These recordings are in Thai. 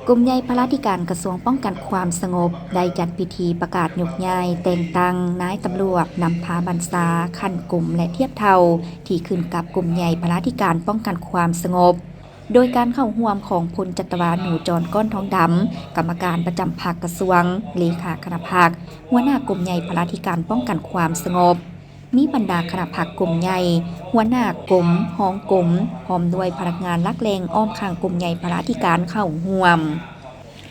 กลุ่มใหญ่พระราธิการกระทรวงป้องกันความสงบได้จัดพิธีประกาศยกย้ายแต่งตั้งนายตำรวจนำพาบรรษาขั้นกลุ่มและเทียบเท่าที่ขึ้นกับกลุ่มใหญ่พระราธิการป้องกันความสงบโดยการเข้าร่วมของพลจัตวาหนูจรก้อนทองดำกรรมการประจำภาคกระทรวงเลขาคณะภาคหัวหน้ากลุ่มใหญ่พระราธิการป้องกันความสงบมีบรรดาคณะภาคกลุ่มใหญ่หัวหน้ากลุ่มห้องกลุ่มพร้อมด้วยพนักงานลักเลงอ้อมข้างกลุ่มใหญ่พระราธิการเข้าร่วม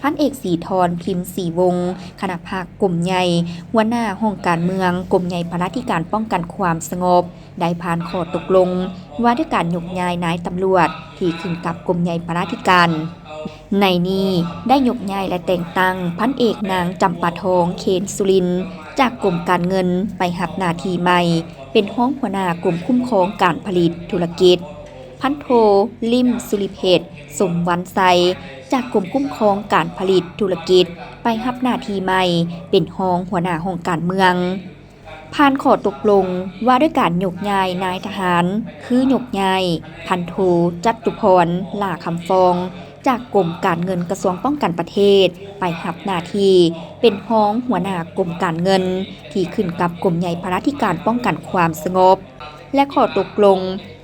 พันเอกศรีธรพิมพ์ศรีวงศ์คณะภาคกลุ่มใหญ่หัวหน้าห้องการเมืองกลุ่มใหญ่พระราธิการป้องกันความสงบได้ผ่านข้อตกลงว่าด้วยการยกย้ายนายตำรวจที่ขึ้นกับกลุ่มใหญ่พระราธิการในนี้ได้ยกย้ายและแต่งตั้งพันเอกนางจำปาทองเคนสุรินทร์จากกลุ่มการเงินไปหับหน้าที่ใหม่เป็นห้องหัวหน้ากลุ่มคุ้มครองการผลิตธุรกิจพันโทลิมสุริเพชรสมวันไซจากกลุ่มคุ้มครองการผลิตธุรกิจไปรับหน้าที่ใหม่เป็นห้องหัวหน้าห้องการเมืองผ่านข้อตกลงว่าด้วยการยกย้ายนายทหารคือยกย้ายพันโทจัตุพรล่าคำฟองจากกรมการเงินกระทรวงป้องกันประเทศไปรับหน้าที่เป็นห้องหัวหน้ากรมการเงินที่ขึ้นกับกรมใหญ่พระราธิการป้องกันความสงบและข้อตกลง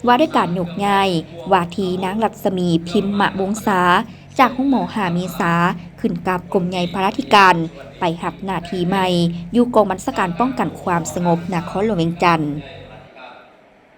ว่าด้วยการยกย้ายว่าทีนางรัศมีพิมพ์มะวงศาจากห้องหมอหามีสาขึ้นกับกรมใหญ่พระราธิการไปรับหน้าที่ใหม่อยู่กองบัญชาการป้องกันความสงบนครหลวงเวียงจันทน์